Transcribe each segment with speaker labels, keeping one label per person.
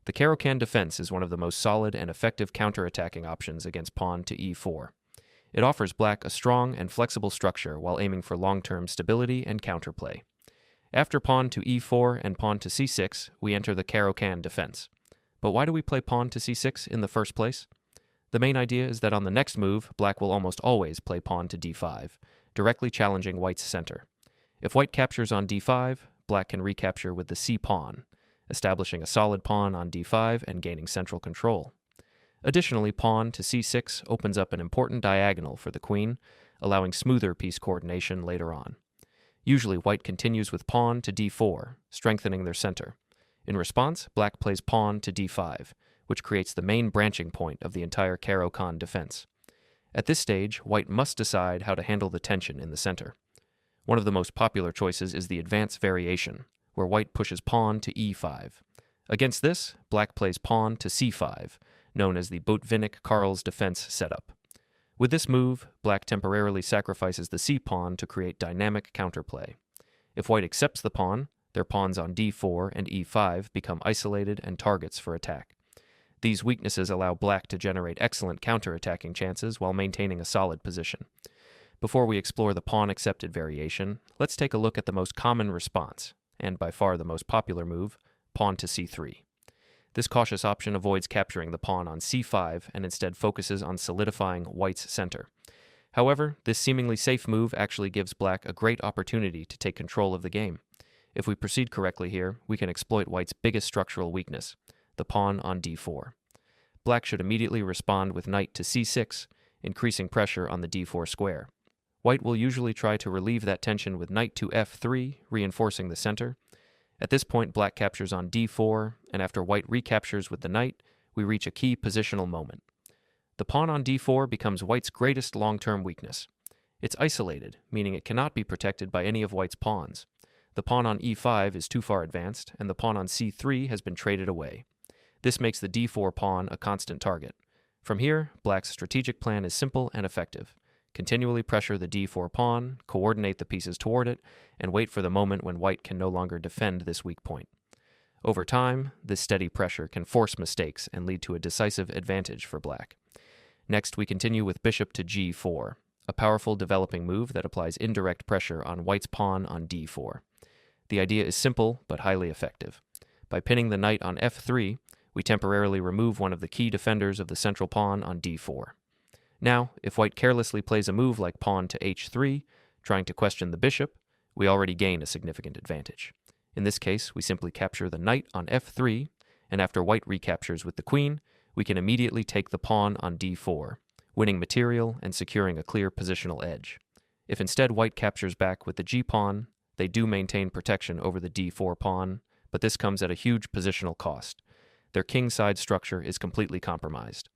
Speaker 1: The Caro-Kann Defence is one of the most solid and effective counterattacking options against pawn to e4. It offers black a strong and flexible structure while aiming for long-term stability and counterplay. After pawn to e4 and pawn to c6, we enter the Caro-Kann Defence. But why do we play pawn to c6 in the first place? The main idea is that on the next move, black will almost always play pawn to d5, directly challenging white's center. If white captures on d5, black can recapture with the c-pawn, establishing a solid pawn on d5 and gaining central control. Additionally, pawn to c6 opens up an important diagonal for the queen, allowing smoother piece coordination later on. Usually, white continues with pawn to d4, strengthening their center. In response, black plays pawn to d5, which creates the main branching point of the entire Caro-Kann defense. At this stage, white must decide how to handle the tension in the center. One of the most popular choices is the advance variation, where white pushes pawn to e5. Against this, black plays pawn to c5, known as the Botvinnik-Karls defense setup. With this move, black temporarily sacrifices the c-pawn to create dynamic counterplay. If white accepts the pawn, their pawns on d4 and e5 become isolated and targets for attack. These weaknesses allow black to generate excellent counterattacking chances while maintaining a solid position. Before we explore the pawn-accepted variation, let's take a look at the most common response, and by far the most popular move, pawn to c3. This cautious option avoids capturing the pawn on c5 and instead focuses on solidifying white's center. However, this seemingly safe move actually gives black a great opportunity to take control of the game. If we proceed correctly here, we can exploit white's biggest structural weakness, the pawn on d4. Black should immediately respond with knight to c6, increasing pressure on the d4 square. White will usually try to relieve that tension with knight to f3, reinforcing the center. At this point, black captures on d4, and after white recaptures with the knight, we reach a key positional moment. The pawn on d4 becomes white's greatest long-term weakness. It's isolated, meaning it cannot be protected by any of white's pawns. The pawn on e5 is too far advanced, and the pawn on c3 has been traded away. This makes the d4 pawn a constant target. From here, black's strategic plan is simple and effective. Continually pressure the d4 pawn, coordinate the pieces toward it, and wait for the moment when white can no longer defend this weak point. Over time, this steady pressure can force mistakes and lead to a decisive advantage for black. Next, we continue with bishop to g4, a powerful developing move that applies indirect pressure on white's pawn on d4. The idea is simple but highly effective. By pinning the knight on f3, we temporarily remove one of the key defenders of the central pawn on d4. Now, if white carelessly plays a move like pawn to h3, trying to question the bishop, we already gain a significant advantage. In this case, we simply capture the knight on f3, and after white recaptures with the queen, we can immediately take the pawn on d4, winning material and securing a clear positional edge. If instead white captures back with the g-pawn, they do maintain protection over the d4 pawn, but this comes at a huge positional cost. Their king-side structure is completely compromised.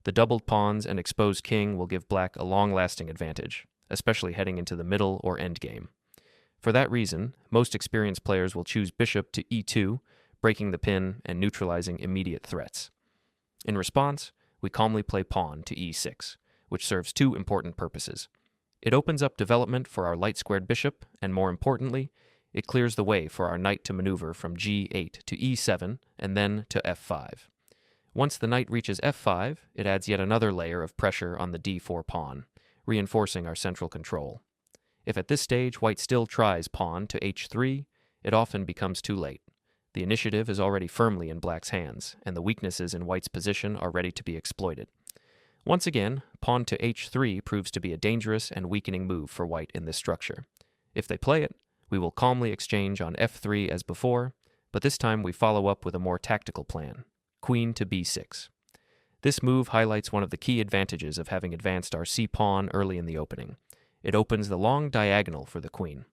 Speaker 1: The doubled pawns and exposed king will give black a long-lasting advantage, especially heading into the middle or endgame. For that reason, most experienced players will choose bishop to e2, breaking the pin and neutralizing immediate threats. In response, we calmly play pawn to e6, which serves two important purposes. It opens up development for our light-squared bishop, and more importantly, it clears the way for our knight to maneuver from g8 to e7 and then to f5. Once the knight reaches f5, it adds yet another layer of pressure on the d4 pawn, reinforcing our central control. If at this stage white still tries pawn to h3, it often becomes too late. The initiative is already firmly in black's hands, and the weaknesses in white's position are ready to be exploited. Once again, pawn to h3 proves to be a dangerous and weakening move for white in this structure. If they play it, we will calmly exchange on f3 as before, but this time we follow up with a more tactical plan, queen to b6. This move highlights one of the key advantages of having advanced our c-pawn early in the opening. It opens the long diagonal for the queen.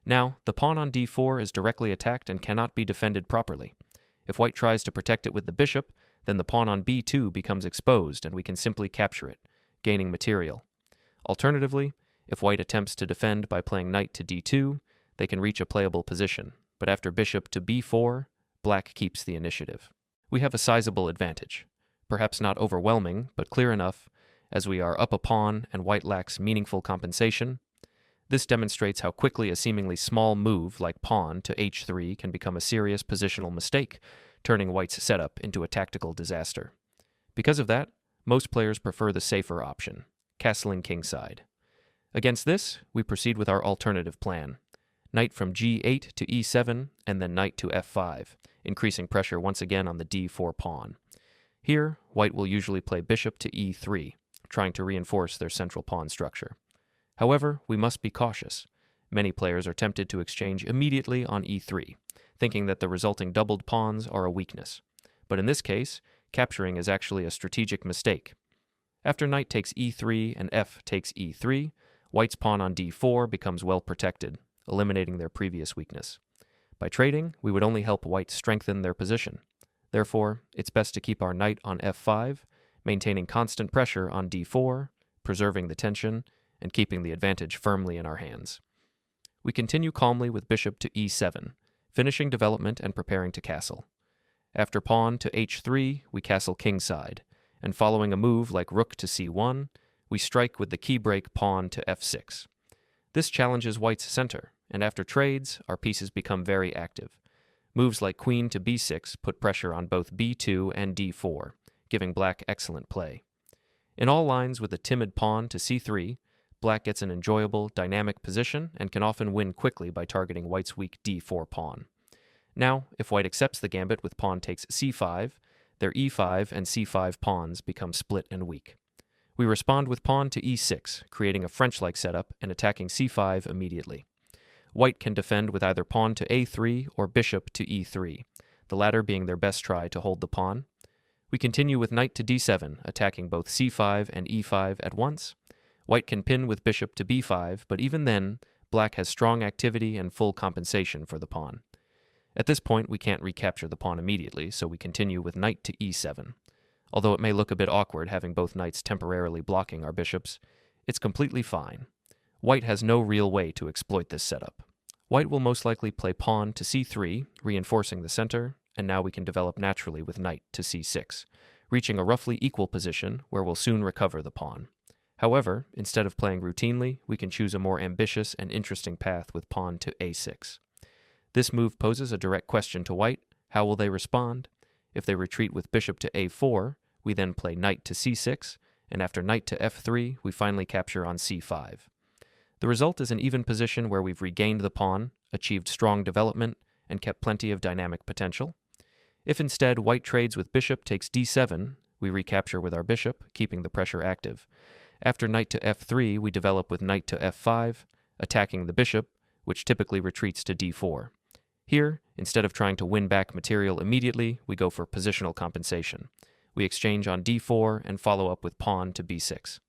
Speaker 1: Now, the pawn on d4 is directly attacked and cannot be defended properly. If white tries to protect it with the bishop, then the pawn on b2 becomes exposed and we can simply capture it, gaining material. Alternatively, if white attempts to defend by playing knight to d2, they can reach a playable position, but after bishop to b4, black keeps the initiative. We have a sizable advantage, perhaps not overwhelming, but clear enough, as we are up a pawn and white lacks meaningful compensation. This demonstrates how quickly a seemingly small move like pawn to h3 can become a serious positional mistake, turning white's setup into a tactical disaster. Because of that, most players prefer the safer option, castling kingside. Against this, we proceed with our alternative plan. Knight from g8 to e7, and then knight to f5, increasing pressure once again on the d4 pawn. Here, white will usually play bishop to e3, trying to reinforce their central pawn structure. However, we must be cautious. Many players are tempted to exchange immediately on e3, thinking that the resulting doubled pawns are a weakness. But in this case, capturing is actually a strategic mistake. After knight takes e3 and f takes e3, white's pawn on d4 becomes well protected, eliminating their previous weakness. By trading, we would only help white strengthen their position. Therefore, it's best to keep our knight on f5, maintaining constant pressure on d4, preserving the tension, and keeping the advantage firmly in our hands. We continue calmly with bishop to e7, finishing development and preparing to castle. After pawn to h3, we castle kingside, and following a move like rook to c1, we strike with the key break pawn to f6. This challenges white's center, and after trades, our pieces become very active. Moves like queen to b6 put pressure on both b2 and d4, giving black excellent play. In all lines with a timid pawn to c3, black gets an enjoyable, dynamic position and can often win quickly by targeting white's weak d4 pawn. Now, if white accepts the gambit with pawn takes c5, their e5 and c5 pawns become split and weak. We respond with pawn to e6, creating a French-like setup and attacking c5 immediately. White can defend with either pawn to a3 or bishop to e3, the latter being their best try to hold the pawn. We continue with knight to d7, attacking both c5 and e5 at once. White can pin with bishop to b5, but even then, black has strong activity and full compensation for the pawn. At this point, we can't recapture the pawn immediately, so we continue with knight to e7. Although it may look a bit awkward having both knights temporarily blocking our bishops, it's completely fine. White has no real way to exploit this setup. White will most likely play pawn to c3, reinforcing the center, and now we can develop naturally with knight to c6, reaching a roughly equal position where we'll soon recover the pawn. However, instead of playing routinely, we can choose a more ambitious and interesting path with pawn to a6. This move poses a direct question to white. How will they respond? If they retreat with bishop to a4, we then play knight to c6, and after knight to f3, we finally capture on c5. The result is an even position where we've regained the pawn, achieved strong development, and kept plenty of dynamic potential. If instead white trades with bishop takes d7, we recapture with our bishop, keeping the pressure active. After knight to f3, we develop with knight to f5, attacking the bishop, which typically retreats to d4. Here, instead of trying to win back material immediately, we go for positional compensation. We exchange on d4 and follow up with pawn to b6.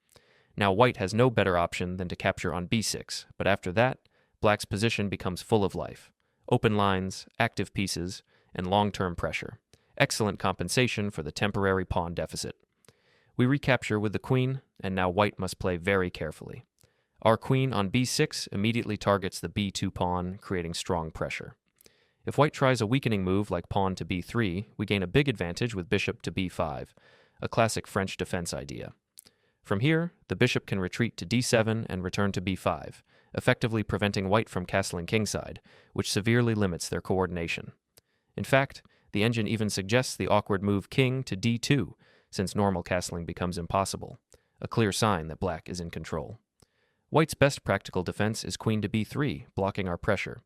Speaker 1: Now white has no better option than to capture on b6, but after that, black's position becomes full of life. Open lines, active pieces, and long-term pressure. Excellent compensation for the temporary pawn deficit. We recapture with the queen, and now white must play very carefully. Our queen on b6 immediately targets the b2 pawn, creating strong pressure. If white tries a weakening move like pawn to b3, we gain a big advantage with bishop to b5, a classic French defense idea. From here, the bishop can retreat to d7 and return to b5, effectively preventing white from castling kingside, which severely limits their coordination. In fact, the engine even suggests the awkward move king to d2, since normal castling becomes impossible, a clear sign that black is in control. White's best practical defense is queen to b3, blocking our pressure.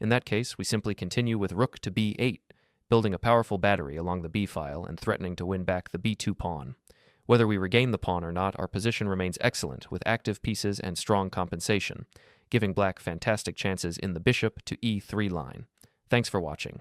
Speaker 1: In that case, we simply continue with rook to b8, building a powerful battery along the b-file and threatening to win back the b2 pawn. Whether we regain the pawn or not, our position remains excellent with active pieces and strong compensation, giving black fantastic chances in the bishop to e3 line. Thanks for watching.